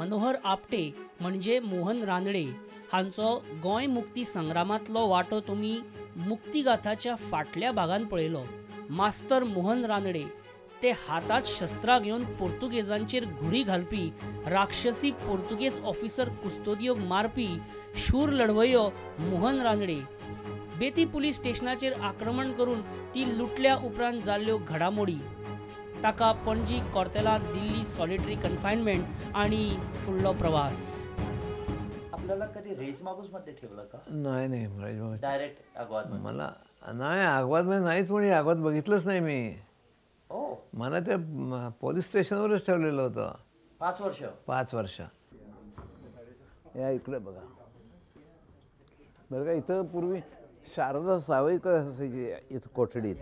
मनोहर आपटे म्हणजे मोहन रानडे हांचो गोंय मुक्ती संग्रामांतलो वांटो तुमी मुक्तिगाथाच्या फाटल्या भागांत पळयलो. मास्तर मोहन रानडे ते हातात शस्त्रां घेवन पोर्तुगेजांचेर घुरी घालपी राक्षसी पोर्तुगेज ऑफिसर कुस्तोदियोक मारपी शूर लढवय्यो मोहन रानडे. बेती पुलीस स्टेशनाचेर आक्रमण करून ती लुटल्या उपरांत जाल्ल्यो घडामोडी, ताका पणजी, कोर्तेला, दिल्ली सॉलिटरी कन्फाइनमेंट आणि फुडलो प्रवास. आपल्याला कधी रेस मागूसमध्ये ठेवलं का? नाही रेसमागूस डायरेक्ट आगवाद मला नाही, आगवादमध्ये नाहीच, म्हणे आगवाद बघितलंच नाही मी. हो, मला त्या पोलीस स्टेशनवरच ठेवलेलं होतं 5 वर्ष. या इकडे बघा बरं का, इथं पूर्वी शारदा सावयकर असायची इथं कोठडीत.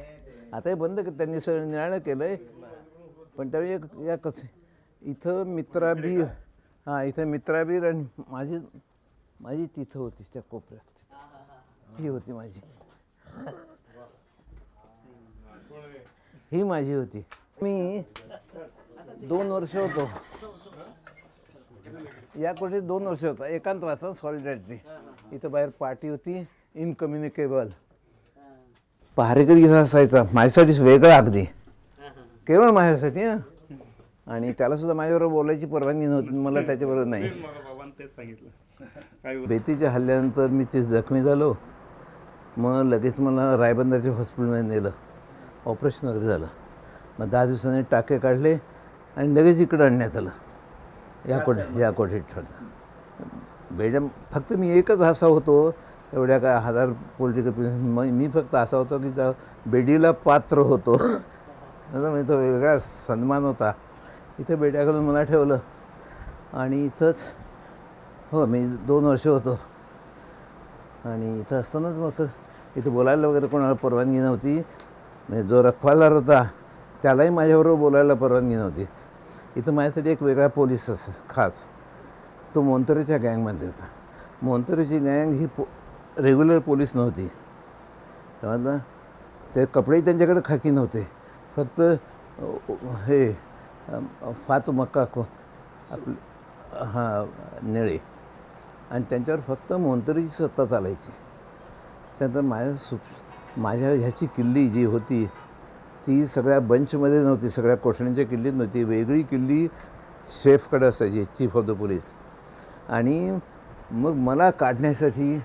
आता हे बंद त्यांनी सगळं निर्णय केलं आहे, पण त्यावेळी एक या कसं इथं मित्राबीर, हां इथं मित्राबीर आणि माझी तिथं होती त्या कोपऱ्यात, ही होती माझी, ही माझी होती. मी 2 वर्ष होतो या कोठडीत, 2 वर्ष होता एकांतवासन सॉलिडॅरिटी. इथं बाहेर पार्टी होती इनकम्युनिकेबल, पहारेकरी असायचा माझ्यासाठीच वेगळा, अगदी केवळ माझ्यासाठी. हां, आणि त्यालासुद्धा माझ्याबरोबर बोलायची परवानगी नव्हती, मला त्याच्याबरोबर नाही. बेतीच्या हल्ल्यानंतर मी ते जखमी झालो, मग लगेच मला रायबंदरच्या हॉस्पिटलमध्ये नेलं, ऑपरेशन वगैरे झालं. मग 10 दिवसांनी टाके काढले आणि लगेच इकडं आणण्यात आलं, या कोठडीत ठेवलं. बेडम फक्त मी एकच असा होतो, एवढ्या काय 1000 पॉलिटिकल मी फक्त असा होतो की त्या बेडीला पात्र होतो. म्हणजे तो वेगळा सन्मान होता. इथं बेड्या घालून मला ठेवलं आणि इथंच हो मी 2 वर्ष होतो. आणि इथं असतानाच मग सर इथं बोलायला वगैरे कोणाला परवानगी नव्हती. म्हणजे जो रखवालदार होता त्यालाही माझ्याबरोबर बोलायला परवानगी नव्हती. इथं माझ्यासाठी एक वेगळा पोलीस खास, तो मोंतरेच्या गँगमध्ये होता. मोंतरेची गँग ही रेग्युलर पोलीस नव्हती, तेव्हा ते कपडेही त्यांच्याकडे खाकी नव्हते, फक्त हे फातू मक्का आपलं हां निळे, आणि त्यांच्यावर फक्त मोंतरीची सत्ता चालायची. त्यानंतर माझ्या ह्याची किल्ली जी होती ती सगळ्या बंचमध्ये नव्हती, सगळ्या कोठड्यांच्या किल्लीत नव्हती, वेगळी किल्ली शेफकडे असायची, चीफ ऑफ द पोलीस. आणि मग मला काढण्यासाठी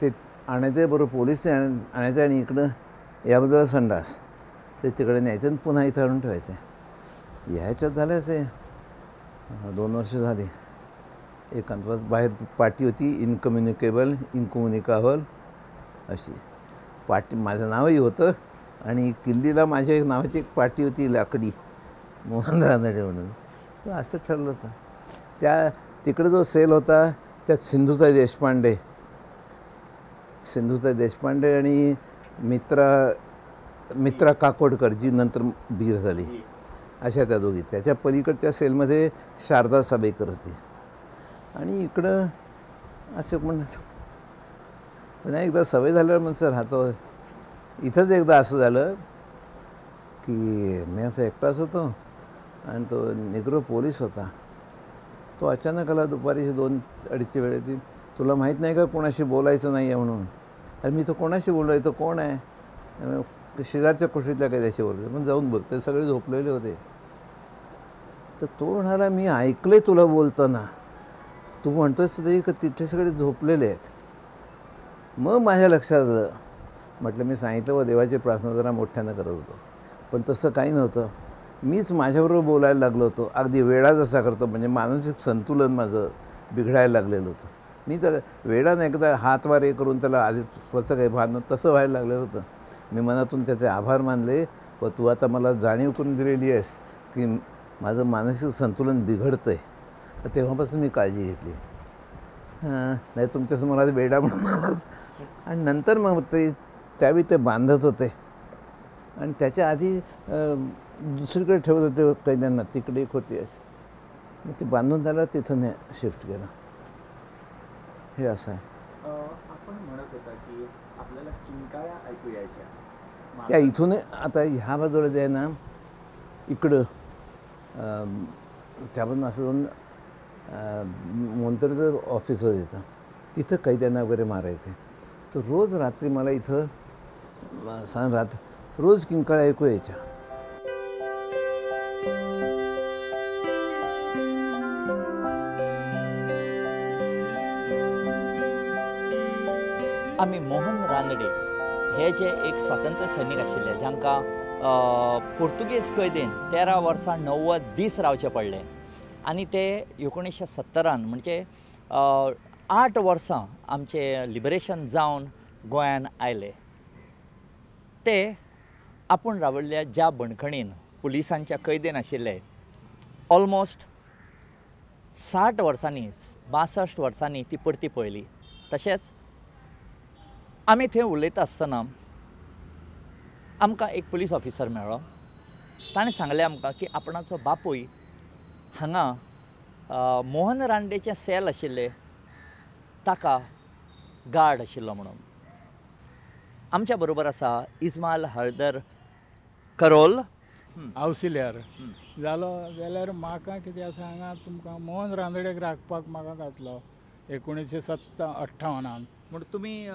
ते आणायचे, बरोबर पोलीस आणायचं आणि इकडं या बाजूला संडास, ते तिकडे न्यायचं आणि पुन्हा इथं आणून ठेवायचे. ह्याच्यात झालं असे 2 वर्ष झाली. एकांतवास बाहेर पार्टी होती इनकम्युनिकेबल अशी पार्टी, माझं नावही होतं आणि किल्लीला माझ्या नावाची एक पार्टी होती लाकडी, मोहन रानडे म्हणून. तर असं ठरलं होतं. त्या तिकडे जो सेल होता त्यात सिंधुताई देशपांडे आणि मित्रा काकोडकर जी नंतर बीर झाली, अशा त्या दोघी. त्याच्या पलीकडच्या सेलमध्ये शारदा साबेकर होती. आणि इकडं असं म्हणत पण एकदा सवय झाल्यावर मग सर राहतो. इथंच एकदा असं झालं की मी असं एकटाच होतो आणि तो निग्रो पोलीस होता. तो अचानक आला दुपारी 2-2:30 वेळेत, तुला माहीत नाही का कोणाशी बोलायचं नाही आहे म्हणून. अरे मी तो कोणाशी बोललो, तो कोण आहे, शेजारच्या कोठडीतल्या काय त्याशी बोलतो. पण जाऊन बघते सगळे झोपलेले होते. तर तो म्हणाला, मी ऐकले तुला बोलताना, तू म्हणतोस तरी का तिथे सगळे झोपलेले आहेत. मग माझ्या लक्षात आलं, म्हटलं मी सांगितलं व देवाची प्रार्थना जरा मोठ्यानं करत होतो. पण तसं काही नव्हतं. मीच माझ्याबरोबर बोलायला लागलो होतो. अगदी वेडा जसा करतो, म्हणजे मानसिक संतुलन माझं बिघडायला लागलेलं होतं. मी तर वेडानं एकदा हातवारे करून त्याला आधी स्वतः काही भान तसं व्हायला लागलेलं होतं. मी मनातून त्याचे आभार मानले. व तू आता मला जाणीव करून दिलेली आहेस की माझं मानसिक संतुलन बिघडतं आहे, तर तेव्हापासून मी काळजी घेतली. नाही तुमच्यासमोर आज वेडा म्हणून. आणि नंतर मग ते त्यावेळी ते बांधत होते आणि त्याच्या आधी दुसरीकडे ठेवत होते कैद्यांना, तिकडे एक होती अशी. मग ते बांधून त्याला तिथं शिफ्ट केलं. हे असं आहे. आपण म्हणत होता की आपल्याला किंकाळ्या ऐकू यायच्या. त्या इथून आता ह्या बाजूला जे आहे ना, इकडं त्यामधून असं जाऊन मोंतरीचं ऑफिस होतं तिथं, तिथं कैद्यांना वगैरे मारायचे. तर रोज रात्री मला इथं रोज किंकाळ्या ऐकू यायच्या. आमी मोहन रानडे हे जे एक स्वातंत्र्य सैनीक आशिल्ले, जांकां पोर्तुगेज कैदेन 13 वर्सां 90 दीस रावचे पडले आनी ते 1970 म्हणजे 8 वर्सां आमचे लिबरेशन जावन गोंयान आयले. ते आपूण रावल्ल्या ज्या बंदखणीन पुलिसांच्या कैदेन आशिल्ले, ऑलमोस्ट 60 वर्सांनी 62 वर्सांनी ती परती पळयली. तशेंच आमी थंय उलयता आसतना आमकां एक पुलीस ऑफिसर मेळ्ळो. ताणें सांगलें आमकां की आपणाचो बापूय हांगा मोहन रानडेचें सेल आशिल्लें ताका गार्ड आशिल्लो म्हणून. आमच्या बरोबर आसा इस्माल हळदर करोल, आवसिल्यार जालो जाल्यार म्हाका कितें आसा, हांगा तुमकां मोहन रानडेक राखपाक म्हाका घातलो 1958. म्हण तुमी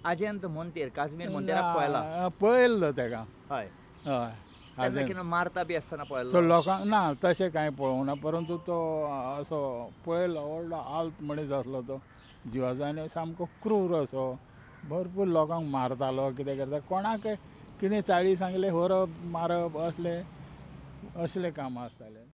आजेंत मोंतेर काश्मीर मोंतेराक पळयला? पळयल्लो तेका. हय हय. तेन्ना मारता बी आसतना तो पळयलो? लोकांक ना तशें कांय पळोवंक ना, परंतु तो असो पळयलो व्हडलो आल्त मनीस आसलो तो जिवाचो, आनी सामको क्रूर असो भरपूर लोकांक मारतालो. कितें करता, कोणाक कितें चाळी सांगले व्हरप मारप असले कामां आसताले.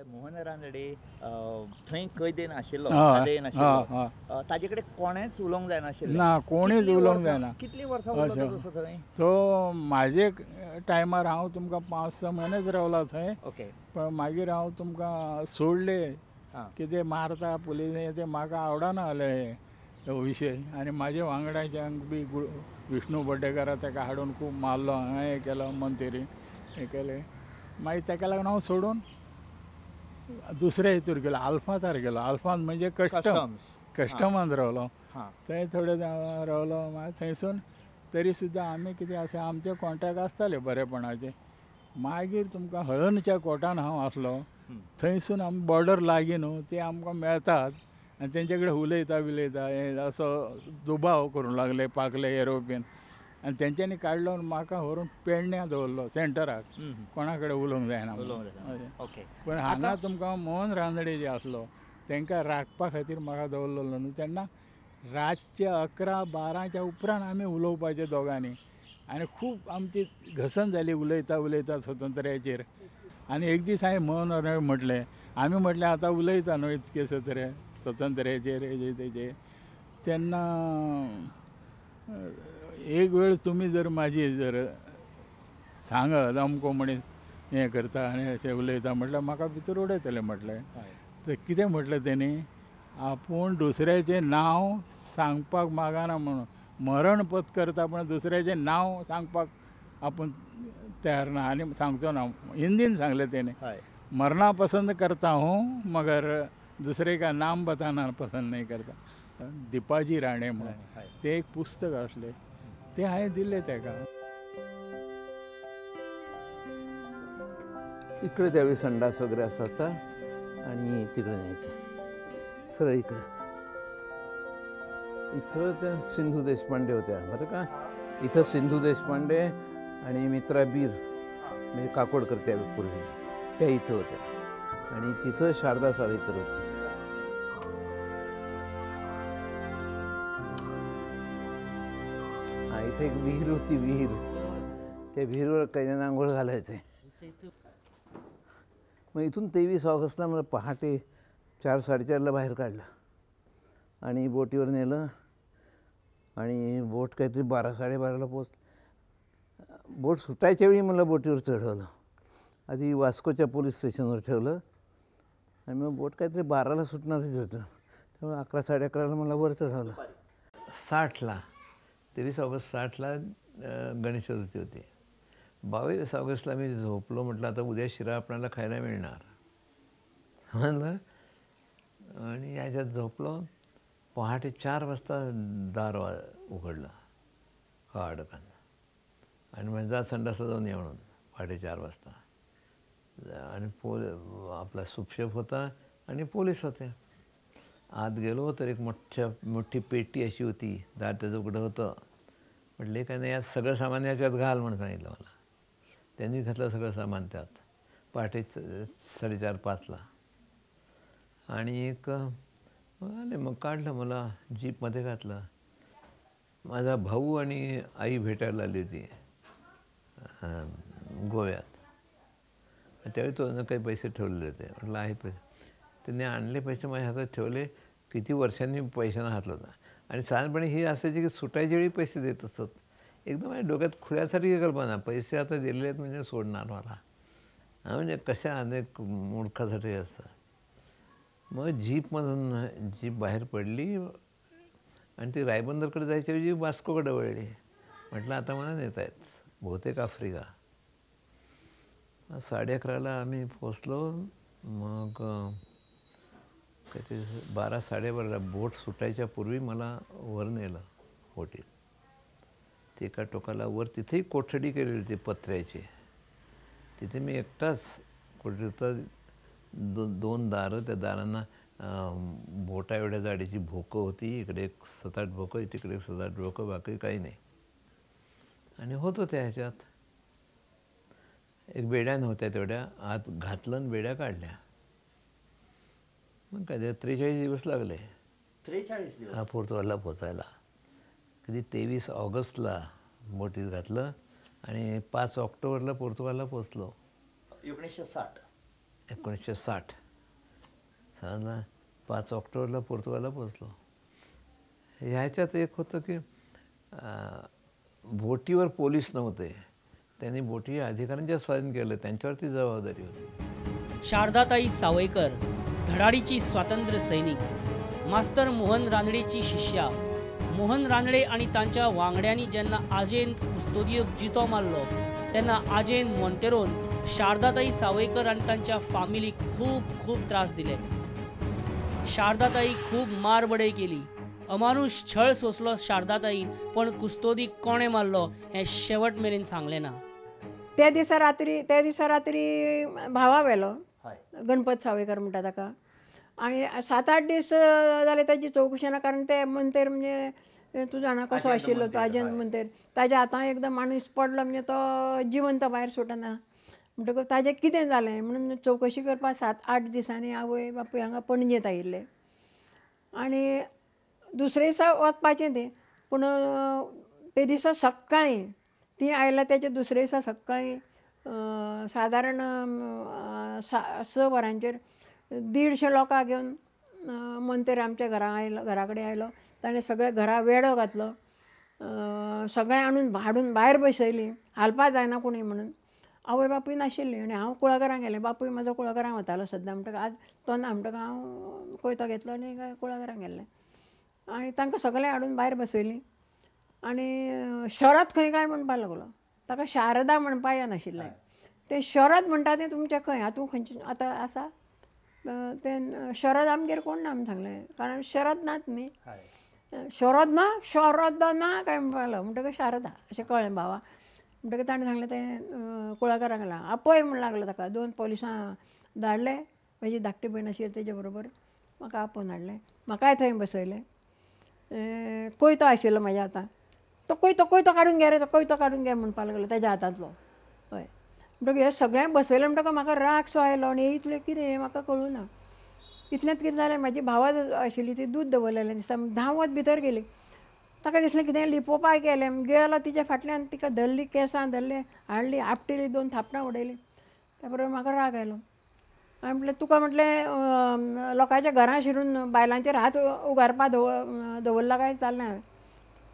मोहन रानडे थंय कैदेन आशिल्लो, हय, कादेन हय, आशिल्लो, ताजे कडेन कोणेच उलोवंक जायनाशिल्लें? ना, कोणीच उलोवंक जायना. कितलीं वर्सां उरलो तो तसो थंय? तो म्हाजे टायमार हांव तुमकां 5-6 म्हयनेच रावला थंय. ओके. पण मागीर हांव तुमकां सोडले. हां. कितें मारता पुलीस ते म्हाका आवडना जालें हो विशय. आनी म्हाजे वांगड्याच्यांक बी विष्णू बड्डेकारा ताका हाडून खूब मारलो, हांवें हें केलो, मंतेरी हें केलें. मागीर ताका लागून हांव सोडून दुसऱ्या हितूर गेलो, आल्फांतार गेलो. आल्फांत म्हणजे कस्टमांत रावलो. थंय थोडे रावलो. मागीर थंयसून तरी सुद्दां आमी कितें आसा, आमचे कॉन्ट्रॅक्ट आसताले बरेपणाचे. मागीर तुमकां हळर्णच्या कोर्टान हांव आसलो. थंयसून आमी बॉर्डर लागीं न्हू, ते आमकां मेळतात आनी तेंचे कडेन उलयता हे असो दुबाव करूंक लागले पाकले येरोप्यान आनी तेंच्यांनी काडलो आनी म्हाका व्हरून पेडण्यां दवरलो सेंटराक कोणा कडेन उलोवंक जायना म्हणून. ओके. पण हांगा तुमकां मोहन रानडे जे आसलो तांकां राखपा खातीर म्हाका दवरलेलो न्हू तेन्ना रातचे 11-12च्या उपरांत आमी उलोवपाचे दोगांनी आनी खूब आमची घसन जाली उलयता स्वतंत्र्याचेर. आनी एक दीस हांवें मोहन रानडे म्हटलें आमी म्हटलें आतां उलयता न्हू इतके स्वतंत्र्याचेर हेजे तेजे तेन्ना एक वेळ तुमी जर म्हाजी जर सांगत अमको मनीस हें करता आनी अशें उलयता म्हटल्यार म्हाका भितर उडयतले म्हटलें. तर कितें म्हटलें तेणी आपूण दुसऱ्याचें नांव सांगपाक मागना म्हणून मरण पत्करता पण दुसऱ्याचें नांव सांगपाक आपूण तयार ना आनी सांगचो ना. हिंदीन सांगलें तेणे मरना पसंद करता हूँ मगर दुसरे का नाम बताना पसंद नहीं करता. दिपाजी राणे म्हणून ते एक पुस्तक असलें ते हांवें दिलें तेका. इकडे त्यावेळी संडास वगैरे असता आणि तिकडे न्यायचं सरळ इकडे. इथं त्या सिंधू देशपांडे होत्या बरं का. इथं सिंधू देशपांडे आणि मित्रा बीर म्हणजे काकोडकर त्यापूर्वी त्या इथं होत्या आणि तिथं शारदा साळेकर होती. हा इथे एक विहीर होती विहीर. त्या विहीरवर कैद्यांना आंघोळ घालायचे. मग इथून 23 ऑगस्टला मला पहाटे 4-4:30ला बाहेर काढलं आणि बोटीवर नेलं आणि बोट काहीतरी 12-12:30ला बोट सुटायच्या वेळी मला बोटीवर चढवलं. आधी वास्कोच्या पोलीस स्टेशनवर ठेवलं आणि मग बोट काहीतरी 12ला सुटणारच होतं त्यामुळे 11-11:30ला मला वर चढवलं. 60ला 23 ऑगस्ट 60ला गणेश चतुर्थी होती. 22 ऑगस्टला मी झोपलो. म्हटलं आता उद्या शिरा आपल्याला खायला मिळणार म्हणलं आणि याच्यात झोपलो. पहाटे 4 वाजता दार उघडलं अडकानं आणि म्हणजे जा संडासला जाऊन या म्हणून पहाटे 4 वाजता. आणि आपला सुपशेफ होता आणि पोलीस होते. आत गेलो तर एक मोठी पेटी अशी होती. दार त्याचं उघडं होतं. म्हटले काय नाही यात सगळं सामान याच्यात घाल म्हणून सांगितलं मला. त्यांनी घातलं सगळं सामान त्यात पहाटे 4:30-5ला आणि एक आले मग काढलं मला जीपमध्ये घातलं. माझा भाऊ आणि आई भेटायला आली होती गोव्यात. त्यावेळी तो काही पैसे ठेवलेले होते. म्हटलं आहेत पैसे. त्यांनी आणले पैसे माझ्या हातात ठेवले. किती वर्षांनी पैशांना हातला होता आणि साधारणपणे ही असायची की सुटायच्या वेळी पैसे देत असतात. एकदम माझ्या डोक्यात खुळ्यासारखी कल्पना पैसे आता दिलेले आहेत म्हणजे सोडणार मला म्हणजे कशा अनेक मूर्खासाठी असतात. मग जीप बाहेर पडली आणि ती रायबंदरकडे जायच्या वेळी वास्कोकडे वळली. म्हटलं आता मला नेत आहेत बहुतेक आफ्रिका. 11:30ला आम्ही पोचलो. मग काहीतरी 12-12:30ला बोट सुटायच्या पूर्वी मला वर नेलं बोटीत. ते एका टोकाला वर तिथेही कोठडी केलेली होती पत्र्याची. तिथे मी एकटाच कोठडी होता. 2 दारं. त्या दारांना बोटा एवढ्या जाडीची भोकं होती. इकडे एक 7-8 भोकं तिकडे 7-8 भोकं बाकी काही नाही. आणि होतो त्या ह्याच्यात एक बेड्या नव्हत्या तेवढ्या आत घातलं आणि बेड्या काढल्या. मग काय 43 दिवस लागले 43 दिवस हा पोर्तुगालला पोचायला. कधी 23 ऑगस्टला बोटीत घातलं आणि 5 ऑक्टोबरला पोर्तुगालला पोचलो. 1960 समजलं. 5 ऑक्टोबरला पोर्तुगालला पोचलो. ह्याच्यात एक होतं की बोटीवर पोलीस नव्हते. त्यांनी बोटी अधिकाऱ्यांच्या स्वाधीन केलं. त्यांच्यावरती जबाबदारी होती. शारदाताई सावयकर धडाडीची स्वातंत्र्य सैनिक. मास्तर मोहन रानडेची शिष्या. मोहन रानडे आणि तांच्या वांगड्यांनी जेन्ना आजेन कुस्तोदियोक जितो मारलो तेन्ना आजेन मोंतेरोन शारदाताई सावयकर आणि तांच्या फामिलीक खूब त्रास दिले. शारदाताई खूब मारबडय केली. अमानुष छळ सोंसलो शारदाताईन पण कुस्तोदीक कोणें मारलो हें शेवट मेरेन सांगलें ना. त्या दिसा रात्री भावा वेलो गणपत सावयकर म्हणटा ताका आणि 7-8 दीस जाले ताची चवकशी ना, कारण ते मंतेर म्हणजे तूं जाणा कसो आशिल्लो तो अजेंत मंतेर, ताज्या हातां एकदां माणूस पडलो म्हणजे तो जिवंत भायर सुटना. म्हणटकूच ताजें कितें जालें म्हणून चवकशी करपाक 7-8 दिसांनी आवय बापूय हांगा पणजेंत आयिल्ले. आनी दुसरे दिसा वचपाचें तें, पूण ते दिसा सकाळीं ती आयल्या तेच्या दुसरे दिसा सकाळीं सादारण 6 वरांचेर 150 लोकां घेवन मंतेर आमच्या घरा कडेन आयलो. ताणें सगळे घरा वेडो घातलो, सगळें हाडून भायर बसयलीं, हालपा जायना कोणूय म्हणून. आवय बापूय नाशिल्लीं आनी हांव कुळागरांत गेलें. बापूय म्हाजो कुळागरांत वतालो सद्दां. म्हणटकच आज तो ना म्हणटकच हांव कोयतो घेतलो आनी कुळागरांत गेल्लें. आनी तांकां सगळें हाडून भायर बसयलीं. आनी शरत खंय काय म्हणपाक लागलो. ताका शारदा म्हणपा येनाशिल्लें. तें शरद म्हणटा तें तुमचें खंय, हातूंत खंयचें आतां आसा तें शरद आमगेर कोण ना म्हूण सांगलें, कारण शरद नात न्ही. शरद ना काय म्हणपाक लागलो. म्हणटकच शारदा अशें कळ्ळें भावा. म्हणटकच ताणें सांगलें तें कुळागराक गेलां. आपय म्हूण लागलो ताका. 2 पुलिसां धाडले, म्हजी धाकटी भयण आशिल्ली तेजे बरोबर म्हाका आपोवन हाडलें. म्हाकाय थंय बसयलें. कोयतो आशिल्लो म्हाज्या हातांत. तो कोयतो काडून घे रे, तो कोयतो काडून घे म्हणपाक लागलो तेज्या हातांतलो. हय. म्हणटकच हें सगळें बसयलें म्हणटकच म्हाका राग सो आयलो आनी इतलें कितें हें म्हाका कळूं ना. इतलेंत कितें जालें, म्हाजी भावा आशिल्ली ती दूद दवरलेलें दिसता. धांवत भितर गेली. ताका दिसलें कितें लिपोवपाक गेलें. गेलो तिच्या फाटल्यान, तिका धरली, केंसां धरली, हाडली, आपटिली, 2 थापणां उडयलीं. त्या बरोबर म्हाका राग आयलो. हांवें म्हटलें तुका म्हटलें लोकांच्या घरां शिरून बायलांचेर हात उगारपा दवरला काय जालें हांवें.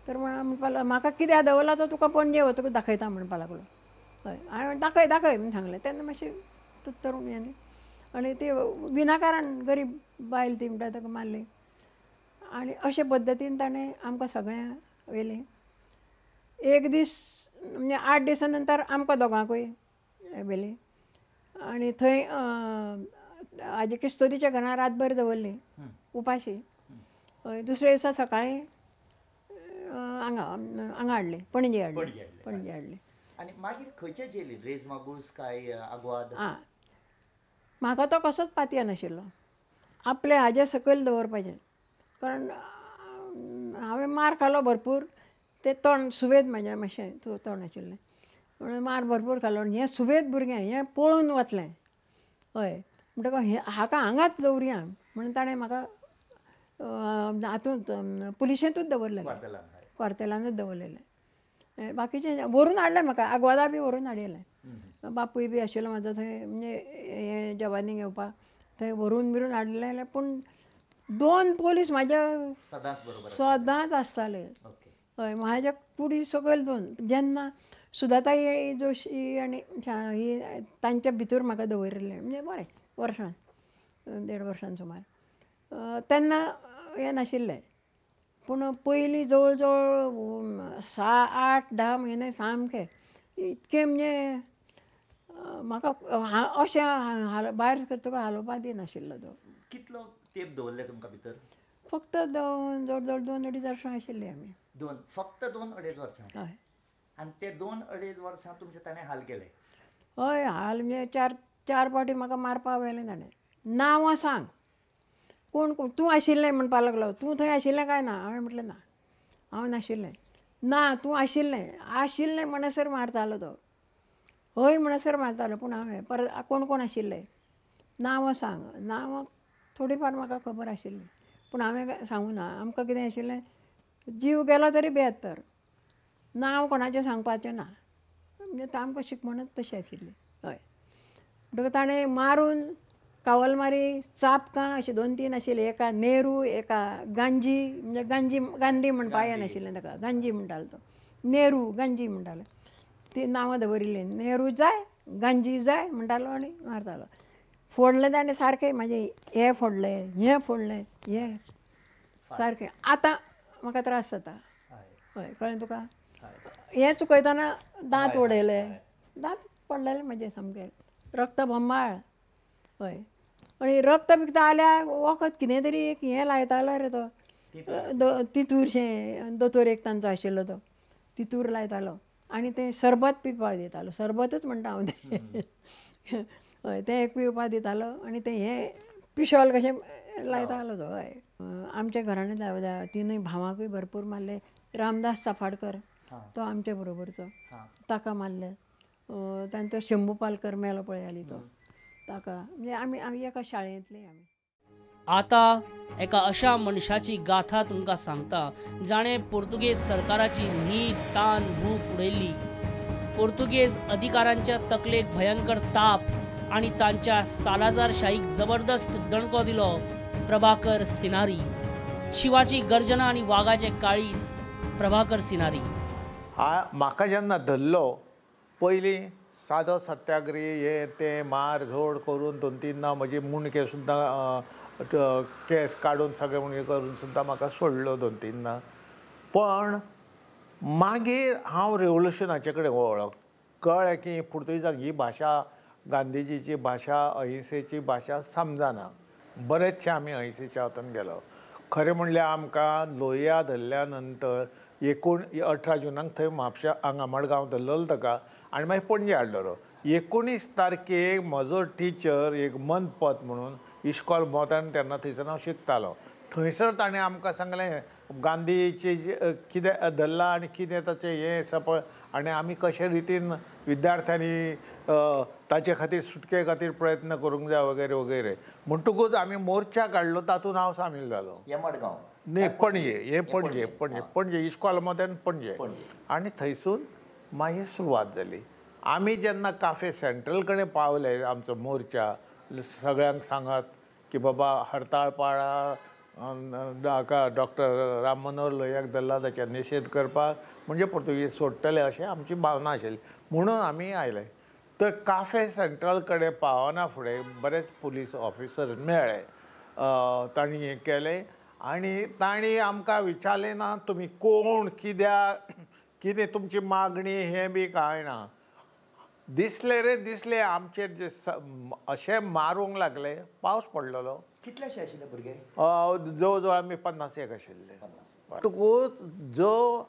तर म्हणपाक लागलो म्हाका कित्याक दवरला तो तुका पणजे वतकूच दाखयता म्हणपाक लागलो. हय. हांवें दाखय म्हणून सांगलें. तेन्ना मातशी तरूण हें न्ही. आनी ती विनाकारण गरीब बायल ती म्हणटा ताका मारली. आनी अशे पद्दतीन ताणें आमकां सगळ्यांक व्हेलीं. एक दीस म्हणजे 8 दिसां नंतर आमकां दोगांकूय व्हेलीं. आनी थंय हाजे किस्तोरीच्या घरां रातभर दवरलीं उपाशी. हय. दुसरे दिसा सकाळीं हांगा हाडलें, पणजे हाडलें. आनी मागीर खंयचे जेली, रेज मागूस काय आग्वाद? म्हाका तो कसोच पातये नाशिल्लो. आपले हाजे सकयल दवरपाचें. कारण हांवें मार खालो भरपूर. तें तोंड सुवेद म्हाजें मातशें तोंड आशिल्लें म्हणून मार भरपूर खालो. हें सुवेद भुरगें हें पळून वतलें. हय. म्हणटकच हाका हांगाच दवरया म्हणून ताणें म्हाका हातूंत पुलिशेंतूच दवरलेलें, क्वार्तेलानूच दवरलेलें. बाकीचें व्हरून हाडलें म्हाका, आग्वादा बी व्हरून हाडिल्लें. बापूय बी आशिल्लो म्हाजो थंय, म्हणजे हें जवानी घेवपाक. थंय व्हरून बिरून हाडलेलें. पूण 2 पोलीस म्हाज्या सदांच आसताले. हय. म्हाज्या कुडी सकयल 2. जेन्ना सुदाताई जोशी आनी ही तांच्या भितर म्हाका दवरिल्लें, म्हणजे बरें वर्सान 1.5 वर्सान सुमार, तेन्ना हें नाशिल्लें. पूण पयलीं जवळ जवळ 7-8-10 म्हयने सामके इतके म्हणजे म्हाका अशें भायर करतकच हालोवपा दिनाशिल्लो तो. कितलो तेंप दवरले तुमकां भितर? फक्त जवळ जवळ 2-2.5 वर्सां आशिल्लीं आमी. फक्त 2-2.5 वर्सां? हय. आनी ते 2-2.5 वर्सां तुमचे ताणें हाल केले? हय. हाल म्हणजे 4 फावटी म्हाका मारपाक व्हेलें ताणें. नांवां सांग, कोण तूं आशिल्लें म्हणपाक लागलो. तूं थंय आशिल्लें काय ना? हांवें म्हटलें ना, हांव नाशिल्लें. ना तूं आशिल्लें म्हणसर मारतालो तो. हय म्हणसर मारतालो. पूण हांवें परत कोण कोण आशिल्ले नांवां सांग. नांवां थोडी फार म्हाका खबर आशिल्लीं, पूण हांवें सांगूं ना. आमकां कितें आशिल्लें, जीव गेलो तरी 72. नांव कोणाचें सांगपाचें ना. म्हणजे आमकां शिकवणूच तशी आशिल्ली. हय. म्हणटकच ताणें मारून कावलमारी, चापकां अशीं 2-3 आशिल्लीं. एका नेहरू, एका गांजी, म्हणजे गांधी म्हणपा येनाशिल्लें ताका, गांजी म्हणटालो तो. नेहरू, गांजी म्हणटाले. ती नांवां दवरिल्लीं. नेहरू जाय, गांजी जाय म्हणटालो आनी मारतालो. फोडलें ताणें सारकें म्हाजें हें फोडलें, हें सारकें. आतां म्हाका त्रास जाता. हय. कळ्ळें तुका? हें चुकयतना दांत उडयले, दांत पडलेले म्हाजे सामके, रक्त बंबाळ. हय. आनी रक्त बिक्त आल्यार वखद कितें तरी एक हें लायतालो रे तो, तितूरशें. दोतोर एक तांचो आशिल्लो तो, तितूर लायतालो आनी तें सरबत पिवपाक दितालो. सरबतूच म्हणटा हांव तें. हय. तें एक पिवपाक दितालो आनी तें हें पिशॉल कशें लायता आलो तो हय आमच्या घराणे तिनूय भावांकूय भरपूर मारले. रामदास चाफाडकर तो आमच्या बरोबरचो ताका मारले. तांणी तो शंभू पालकर मेलो पळय हालीं तो ताका म्हणजे आमी एका शाळेंतले आमी. आतां एका अशा मनशाची गाथा तुमकां सांगता जाणें पोर्तुगेज सरकाराची न्हीद तान भूक उडयल्ली. पोर्तुगेज अधिकाऱ्यांच्या तकलेक भयंकर ताप आनी तांच्या सालाजारशाहीक जबरदस्त दणको दिलो प्रभाकर सिनारी. शिवाची गर्जना आनी वागाचे काळीज प्रभाकर सिनारी. म्हाका जेन्ना धरलो पयलीं सादो सत्याग्री हे ते मार झोड करून 2-3 म्हजे मुणके सुद्दां केस काडून सगळे मुणके करून सुद्दां म्हाका सोडलो 2-3 पण मागीर हांव रेवोल्युशनाचे कडेन वळख कळ्ळें की पुर्तुगेजाक ही भाशा गांधीजीची भाशा अहिंसेची भाशा समजना. बरेचशे आमी अहिंसेच्या वतान गेलो. खरें म्हणल्यार आमकां लोहिया धरल्या नंतर 18 जुनाक थंय म्हापशा हांगा मडगांव धरलेलो ताका आनी मागीर पणजे हाडलेलो. 19 तारखेक म्हजो टिचर एक मंतपत म्हणून इश्कॉल मोतान तेन्ना थंयसर हांव शिकतालो. थंयसर ताणें आमकां सांगलें गांधीचे कितें धरलां आनी कितें ताचें हें सपळ आनी आमी कशे रितीन विद्यार्थ्यांनी ताचे खातीर सुटके खातीर प्रयत्न करूंक जाय वगैरे वगैरे म्हणटकूच आमी मोर्चा काडलो तातूंत हांव सामील जालो. मडगांव न्ही पणजे इश्कॉल मोत्यान पणजे आनी थंयसून मागीर सुरवात जाली. आमी जेन्ना काफे सेंट्रल कडेन पावले आमचो मोर्चा सगळ्यांक सांगत की बाबा हरताळ पाळा हाका डॉक्टर राम मनोहर लोहियाक धरला ताचेर निशेध करपाक म्हणजे पुर्तुगेज सोडटले अशें आमची भावना आशिल्ली म्हणून आमी आयले. तर काफे सेंट्रल कडेन पावना फुडें बरेच पुलीस ऑफिसर मेळ्ळे. तांणी हें केलें आनी तांणी आमकां विचारलें ना तुमी कोण कित्याक कितें तुमची मागणी हें बी कांय ना. दिसले आमचेर जे अशें मारूंक लागले. पावस पडलेलो. कितलेशे आशिल्ले भुरगे? जवळ जवळ आमी 50 आशिल्ले. म्हणटकूच जो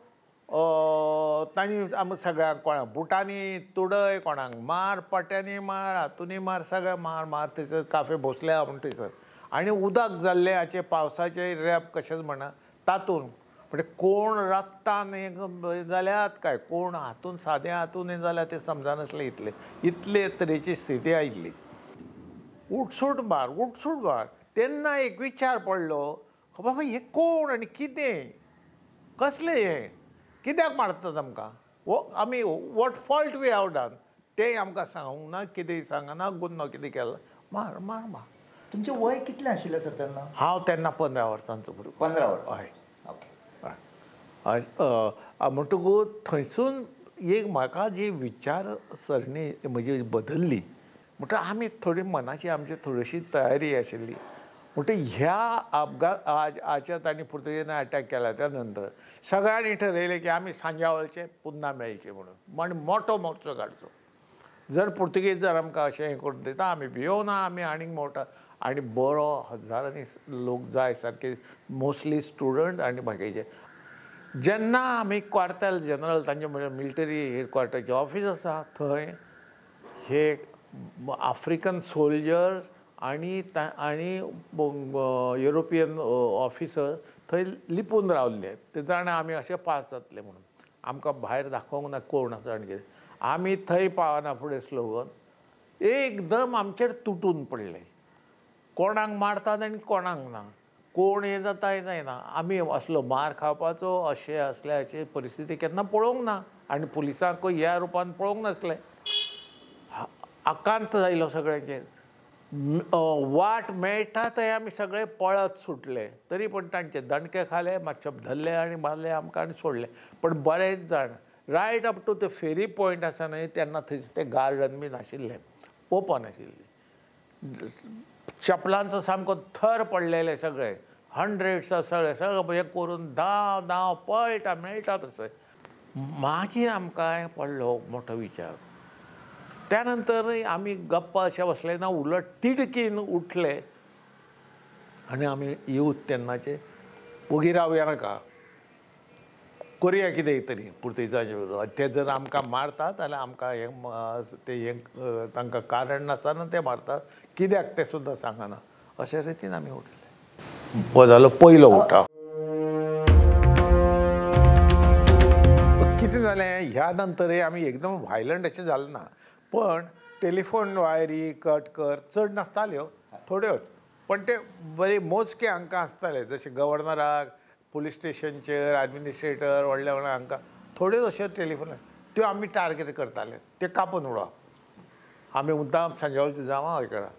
तांणी आमी सगळ्यांक कोणाक बुटांनी तुडय कोणाक मार पट्यांनी मार हातूंनी मार सगळे मार थंयसर काफे भोसले आहा म्हूण थंयसर आनी उदक जाल्लें हाचे पावसाचे रेप कशेंच म्हणा तातूंत म्हणजे कोण रक्तान जाल्यात काय कोण हातून सादें हातून जाल्यार तें समजनासलें इतले तरेची स्थिती आयिल्ली. उठसूट मार तेन्ना एक विचार पडलो बाबा हे कोण आनी कितें कसलें हें कित्याक मारतात आमकां आमी what fault we have done तें आमकां सांगूंक ना कितें सांगना गुन्नो कितें केला मार मार मार. तुमचें वय कितलें आशिल्लें सर तेन्ना? हांव तेन्ना 15 वर्सांचो भुरगो. 15 वर्सां. हय म्हणटकूच थंयसून एक म्हाका जी विचारसरणी म्हजी बदल्ली म्हणटा आमी थोडी मनाची आमची थोडीशी तयारी आशिल्ली. म्हणटा ह्या हाच्या तांणी पुर्तुगेजांनी अटॅक केला त्या नंतर सगळ्यांनी ठरयलें की आमी सांजावळचे पुन्हा मेळचे म्हणून मोठो मोर्चो काडचो. जर पुर्तुगेज जर आमकां अशें हें करून दिता आमी भियोना आमी आनीक मोठो आनी बरो हजारांनी लोक जाय सारके मोस्टली स्टुडंट आनी बाकीचे. जेन्ना आमी क्वार्टर जनरल तांचे मिलिटरी हेडक्वार्टरचे ऑफीस आसा थंय हे आफ्रिकन सोल्जर्स आनी युरोपियन ऑफिसर थंय लिपून रावल्ले. ते जाणा आमी अशे पास जातले म्हणून आमकां भायर दाखोवंक ना कोण आसा आनी कितें. आमी थंय पावना फुडें स्लोगन एकदम आमचेर तुटून पडले. कोणाक मारतात आनी कोणाक ना कोण हें जाता हें जायना. आमी असलो मार खावपाचो अशें असल्याची परिस्थिती केन्ना पळोवंक ना आनी पुलिसांक ह्या रुपान पळोवंक नासलें. आकांत जायलो सगळ्यांचेर. वाट मेळटा थंय आमी सगळे पळत सुटले. तरी पूण तांचे दणके खाले मातशे धरले आनी मारले आमकां आनी सोडले. पण बरेच जाण रायट अप टू ते फेरी पॉयंट आसा न्हय तेन्ना थंयच तें गार्डन बी नाशिल्लें ओपन आशिल्लें. चपलांचो सामको थर पडलेले सगळे हंड्रेड्स सगळे हें करून धांव पळटा मेळटा तसो. मागीर आमकां पडलो मोठो विचार. त्या नंतर आमी गप्प अशें बसले ना उलट तिडकीन उठले आनी आमी यूथ तेन्नाचे ओगी रावया नाका करुया कितें तरी पुर्तुगेजाचे विरोध. ते जर आमकां मारतात जाल्यार आमकां हें तांकां कारण नासतना ते मारतात कित्याक तें सुद्दां सांगना अशे रितीन आमी उठले. जालो पयलो उठाव. कितें जालें ह्या नंतरय आमी एकदम व्हायलंट अशें जालें ना, पण टेलिफोन वायरी कट कर चड नासताल्यो, थोड्योच, पण ते बरे मोजके हांकां आसताले, जशे गव्हर्नराक, पुलीस स्टेशनचेर एडमिनिस्ट्रेटर व्हडल्या व्हडल्या हांकां थोड्योच अश्यो टेलिफोन त्यो आमी टार्गेट करताले, ते कापून उडोवप. आमी मुद्दाम सांजेवेळचे जावं हय करा.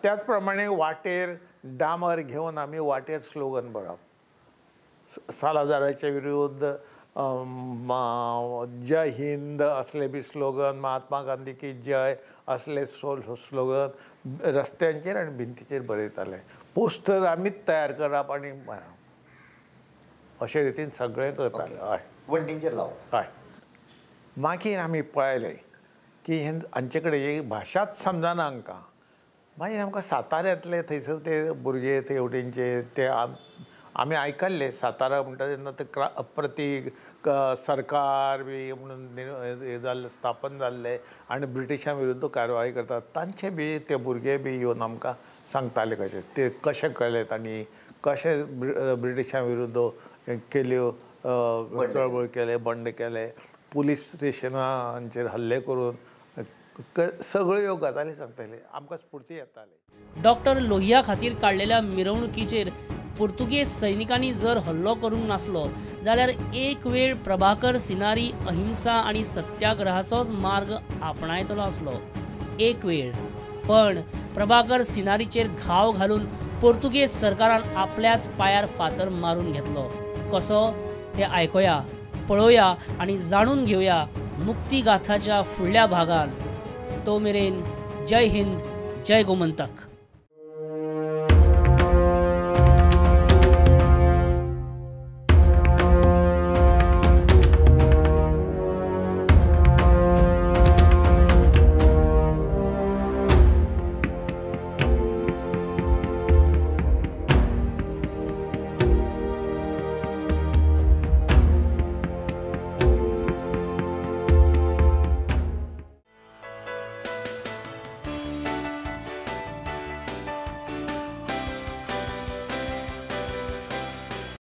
त्याच प्रमाणे वाटेर डामर घेवन आमी वाटेर स्लोगन बरोवप. सालाजाराचे विरुद्ध जय हिंद असले बी स्लोगन, महात्मा गांधी की जय असले स्लोगन रस्त्यांचेर आनी भिंतीचेर बरयताले. पोस्टर आमीच तयार करप आनी मारप, अशे रितीन सगळें करताले. हय वण्टींचेर लावप. हय. मागीर आमी पळयलें की हांचे कडेन ही भाशाच समजना हांकां. मागीर आमकां साताऱ्यांतले थंयसर ते भुरगे तेवटेंचे ते आमी आयकल्ले सातारा म्हणटा तेन्ना ते प्रतीक सरकार बी म्हणून हे जाल्ले स्थापन जाल्ले आनी ब्रिटिशां विरुद्ध कारवाय करतात, तांचे बी ते भुरगे बी येवन आमकां सांगताले कशे ते कशे कळ्ळे तांणी कशे ब्रिटिशां विरुद्ध केल्यो चळवळ केले, बंड केले, पुलीस स्टेशनांचेर हल्ले करून सगळ्यो गजाली सांगताले, आमकां स्फूर्ती येताली. डॉक्टर लोहिया खातीर काडलेल्या मिरवणुकीचेर पुर्तुगेज सैनिकांनी जर हल्लो करूंक नासलो जाल्यार एक वेळ प्रभाकर सिनारी अहिंसा आनी सत्याग्रहाचोच मार्ग आपणायतलो आसलो. एक वेळ. पण प्रभाकर सिनारीचेर घाव घालून पुर्तुगेज सरकारान आपल्याच पायार फातर मारून घेतलो. कसो ते आयकुया, पळोवया आनी जाणून घेवया मुक्तिगाथाच्या फुडल्या भागान. तो मेरेन जय हिंद, जय गोमंतक.